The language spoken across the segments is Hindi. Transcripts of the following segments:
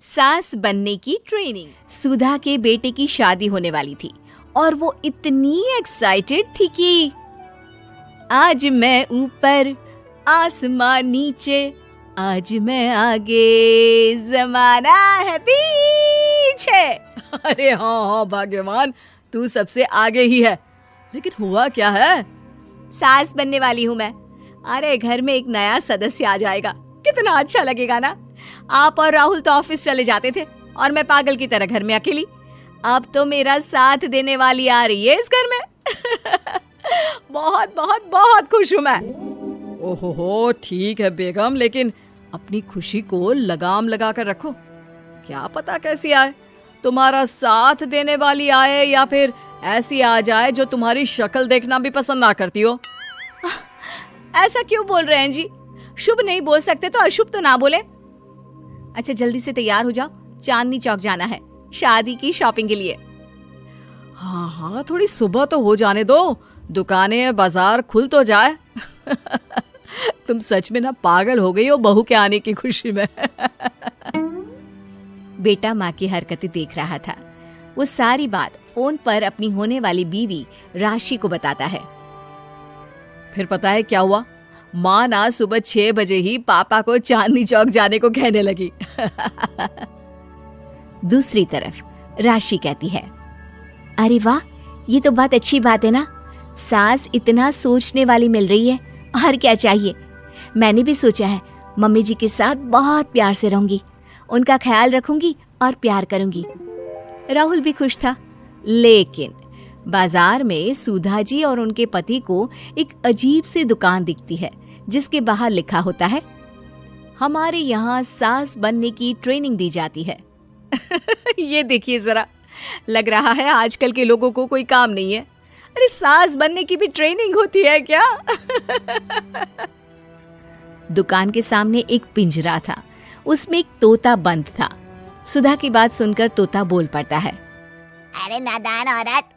सास बनने की ट्रेनिंग। सुधा के बेटे की शादी होने वाली थी और वो इतनी एक्साइटेड थी कि आज मैं ऊपर आसमां नीचे, आज मैं आगे जमाना है पीछे। अरे हाँ भाग्यवान, तू सबसे आगे ही है। लेकिन हुआ क्या है? सास बनने वाली हूँ मैं। अरे घर में एक नया सदस्य आ जाएगा, कितना अच्छा लगेगा ना। आप और राहुल तो ऑफिस चले जाते थे और मैं पागल की तरह घर में अकेली। अब तो मेरा साथ देने वाली आ रही है इस घर में। बहुत बहुत बहुत खुश हूँ मैं। ओहो ठीक है बेगम, लेकिन अपनी खुशी को लगाम लगा कर रखो। क्या पता कैसी आए, तुम्हारा साथ देने वाली आए या फिर ऐसी आ जाए जो तुम्हारी शक्ल देखना भी पसंद ना करती हो। ऐसा क्यों बोल रहे हैं जी? शुभ नहीं बोल सकते तो अशुभ तो ना बोले। अच्छा जल्दी से तैयार हो जाओ, चांदनी चौक जाना है शादी की शॉपिंग के लिए। हाँ हाँ, थोड़ी सुबह तो हो जाने दो, दुकानें बाजार खुल तो जाए। तुम सच में ना पागल हो गई हो बहू के आने की खुशी में। बेटा माँ की हरकतें देख रहा था। वो सारी बात फोन पर अपनी होने वाली बीवी राशि को बताता है। फिर पता है क्या हुआ? माँ ना सुबह 6 बजे ही पापा को चांदनी चौक जाने को कहने लगी। दूसरी तरफ राशि कहती है, अरे वाह, ये तो बहुत अच्छी बात है ना। सास इतना सोचने वाली मिल रही है, और क्या चाहिए। मैंने भी सोचा है मम्मी जी के साथ बहुत प्यार से रहूंगी, उनका ख्याल रखूंगी और प्यार करूंगी। राहुल भी खुश था। लेकिन बाजार में सुधा जी और उनके पति को एक अजीब सी दुकान दिखती है जिसके बाहर लिखा होता है, हमारे यहाँ सास बनने की ट्रेनिंग दी जाती है। ये देखिए जरा, लग रहा है आजकल के लोगों को कोई काम नहीं है। अरे सास बनने की भी ट्रेनिंग होती है क्या? दुकान के सामने एक पिंजरा था, उसमें एक तोता बंद था। सुधा की बात सुनकर तोता बोल पड़ता है, अरे नादान औरत,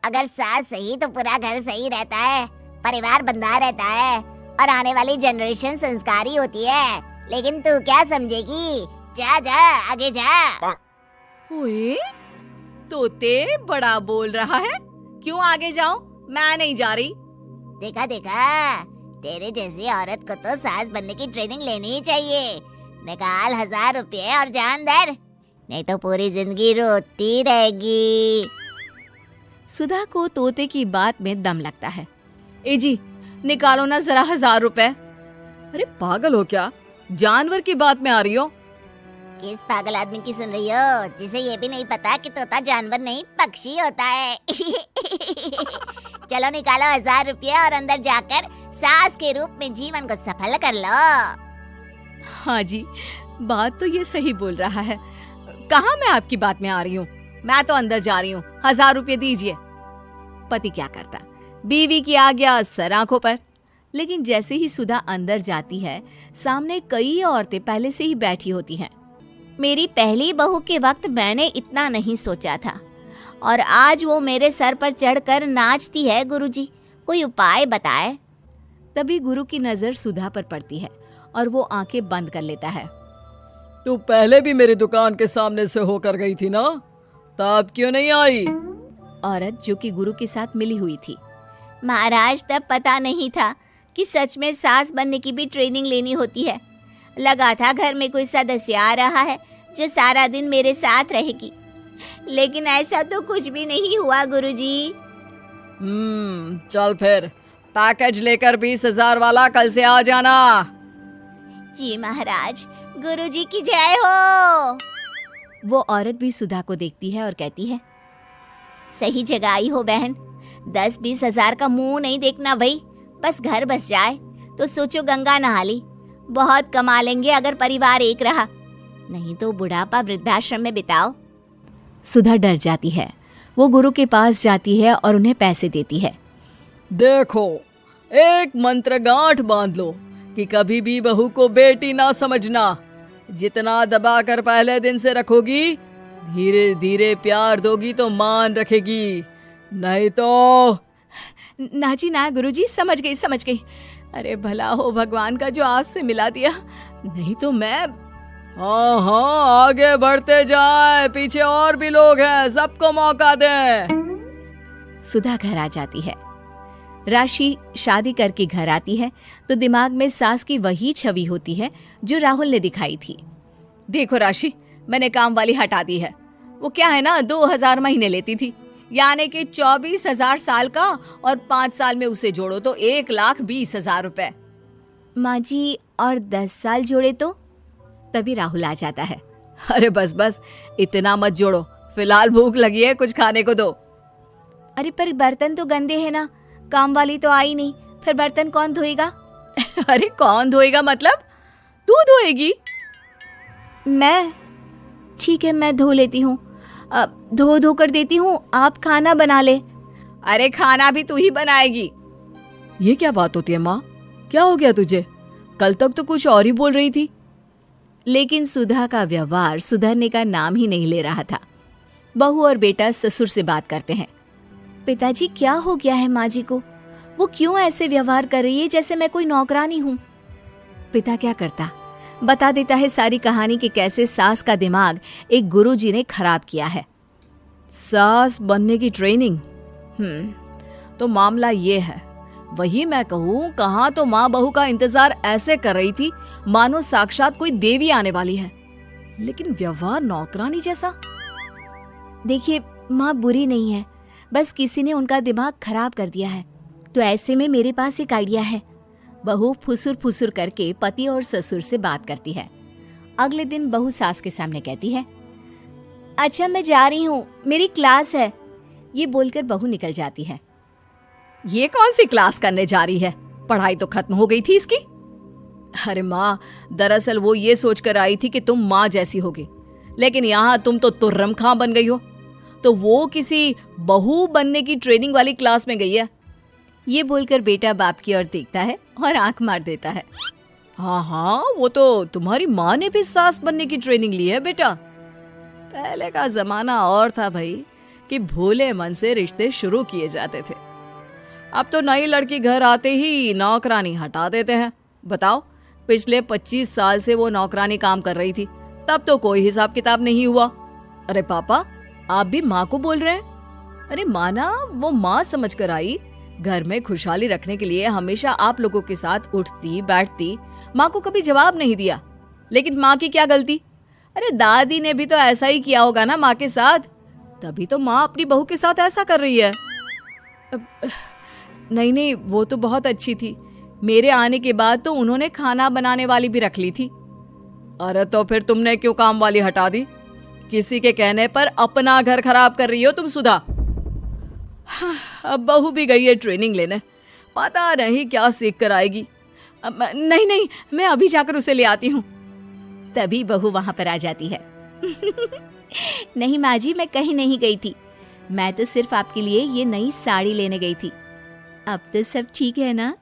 अगर सास सही तो पूरा घर सही रहता है, परिवार बंधा रहता है और आने वाली जनरेशन संस्कारी होती है। लेकिन तू क्या समझेगी? जा जा आगे जा। ओए, तोते बड़ा बोल रहा है, क्यों आगे जाऊं? मैं नहीं जा रही। देखा देखा, तेरे जैसी औरत को तो सास बनने की ट्रेनिंग लेनी ही चाहिए। निकाल 1000 रुपये और जान दर, नहीं तो पूरी जिंदगी रोती रहेगी। सुधा को तोते की बात में दम लगता है। ए जी, निकालो ना जरा 1000 रुपए। अरे पागल हो क्या? जानवर की बात में आ रही हो? किस पागल आदमी की सुन रही हो, जिसे ये भी नहीं पता कि तोता जानवर नहीं पक्षी होता है। चलो निकालो 1000 रुपये और अंदर जाकर सास के रूप में जीवन को सफल कर लो। हाँ जी, बात तो ये सही बोल रहा है। कहाँ मैं आपकी बात में आ रही हूँ? मैं तो अंदर जा रही हूँ, 1000 रुपये दीजिए। पति क्या करता, बीवी की आज्ञा सर आंखों पर। लेकिन जैसे ही सुधा अंदर जाती है, सामने कई औरतें पहले से ही बैठी होती हैं। मेरी पहली बहू के वक्त मैंने इतना नहीं सोचा था, और आज वो मेरे सर पर चढ़कर नाचती है। गुरुजी, कोई उपाय बताए। तभी गुरु की नजर सुधा पर पड़ती है और वो आंखें बंद कर लेता है। तू पहले भी मेरी दुकान के सामने से होकर गई थी ना, तब क्यों नहीं आई? औरत जो कि गुरु के साथ मिली हुई थी। महाराज, तब पता नहीं था कि सच में सास बनने की भी ट्रेनिंग लेनी होती है। लगा था घर में कोई सदस्य आ रहा है जो सारा दिन मेरे साथ रहेगी, लेकिन ऐसा तो कुछ भी नहीं हुआ गुरुजी। चल फिर पैकेज लेकर 20,000 वाला कल से आ जाना। जी महाराज, गुरुजी की जय हो। वो औरत भी सुधा को देखती है और कहती है, सही जगह आई हो बहन। 10-20 हजार का मुंह नहीं देखना भाई, बस घर बस जाए तो सोचो गंगा नहा ली। बहुत कमा लेंगे अगर परिवार एक रहा, नहीं तो बुढ़ापा वृद्धाश्रम में बिताओ। सुधा डर जाती है। वो गुरु के पास जाती है और उन्हें पैसे देती है। देखो, एक मंत्र गांठ बांध लो कि कभी भी बहू को बेटी ना समझना। जितना दबाकर पहले दिन से रखोगी, धीरे धीरे प्यार दोगी तो मान रखेगी, नहीं तो। ना जी ना गुरुजी, समझ गई। अरे भला हो भगवान का जो आपसे मिला दिया, नहीं तो मैं। हाँ हाँ, आगे बढ़ते जाए, पीछे और भी लोग हैं, सबको मौका दें। सुधा घर आ जाती है। राशि शादी करके घर आती है तो दिमाग में सास की वही छवि होती है जो राहुल ने दिखाई थी। देखो राशि, मैंने काम वाली हटा दी है। वो क्या है ना, 2000 महीने लेती थी, यानी कि 24,000 साल का, और 5 साल में उसे जोड़ो तो 1,20,000 रुपए। माँ जी, और 10 साल जोड़े तो? तभी राहुल आ जाता है। अरे बस बस, इतना मत जोड़ो, फिलहाल भूख लगी है, कुछ खाने को दो। अरे पर बर्तन तो गंदे हैं ना, काम वाली तो आई नहीं, फिर बर्तन कौन धोएगा? अरे कौन धोएगा मतलब? तू धोएगी? मैं? ठीक है, मैं धो लेती हूँ, धो कर देती हूँ, आप खाना बना ले। अरे खाना भी तू ही बनाएगी? ये क्या बात होती है माँ, क्या हो गया तुझे? कल तक तो कुछ और ही बोल रही थी। लेकिन सुधा का व्यवहार सुधरने का नाम ही नहीं ले रहा था। बहू और बेटा ससुर से बात करते हैं। पिताजी, क्या हो गया है माँ जी को? वो क्यों ऐसे व्यवहार कर रही है जैसे मैं कोई नौकरानी हूँ? पिता क्या करता, बता देता है सारी कहानी कि कैसे सास का दिमाग एक गुरुजी ने खराब किया है। सास बनने की ट्रेनिंग? तो मामला ये है, वही मैं कहूँ, कहाँ तो माँ बहू का इंतजार ऐसे कर रही थी मानो साक्षात कोई देवी आने वाली है, लेकिन व्यवहार नौकरानी जैसा। देखिए, माँ बुरी नहीं है, बस किसी ने उनका दिमाग खराब कर दिया है। तो ऐसे में मेरे पास एक आइडिया है। बहू फुसुर फुसुर करके पति और ससुर से बात करती है। अगले दिन बहू सास के सामने कहती है, अच्छा मैं जा रही हूँ, मेरी क्लास है। ये बोलकर बहू निकल जाती है। ये कौन सी क्लास करने जा रही है? पढ़ाई तो खत्म हो गई थी इसकी। अरे माँ, दरअसल वो ये सोच कर आई थी कि तुम माँ जैसी होगी, लेकिन यहाँ तुम तो तुर्रम खां बन गई हो। तो वो किसी बहू बनने की ट्रेनिंग वाली क्लास में गई है। ये बोलकर बेटा बाप की ओर देखता है और आंख मार देता है। हाँ हाँ, वो तो तुम्हारी माँ ने भी सास बनने की ट्रेनिंग ली है बेटा। पहले का जमाना और था भाई, कि भोले मन से रिश्ते शुरू किए जाते थे। अब तो नई लड़की घर आते ही नौकरानी हटा देते हैं। बताओ, पिछले 25 साल से वो नौकरानी काम कर रही थी, तब तो कोई हिसाब किताब नहीं हुआ। अरे पापा, आप भी माँ को बोल रहे हैं? अरे माँ ना, वो माँ समझ कर आई, घर में खुशहाली रखने के लिए हमेशा आप लोगों के साथ उठती बैठती, माँ को कभी जवाब नहीं दिया। लेकिन माँ की क्या गलती? अरे दादी ने भी तो ऐसा ही किया होगा ना माँ के साथ, तभी तो माँ अपनी बहू के साथ ऐसा कर रही है। नहीं नहीं, वो तो बहुत अच्छी थी, मेरे आने के बाद तो उन्होंने खाना बनाने वाली भी रख ली थी। अरे तो फिर तुमने क्यों काम वाली हटा दी? किसी के कहने पर अपना घर खराब कर रही हो तुम सुधा। अब बहू भी गई है ट्रेनिंग लेने, पता नहीं क्या सीख कर आएगी। नहीं नहीं, मैं अभी जाकर उसे ले आती हूँ। तभी बहू वहां पर आ जाती है। नहीं माँ जी, मैं कहीं नहीं गई थी, मैं तो सिर्फ आपके लिए ये नई साड़ी लेने गई थी। अब तो सब ठीक है ना?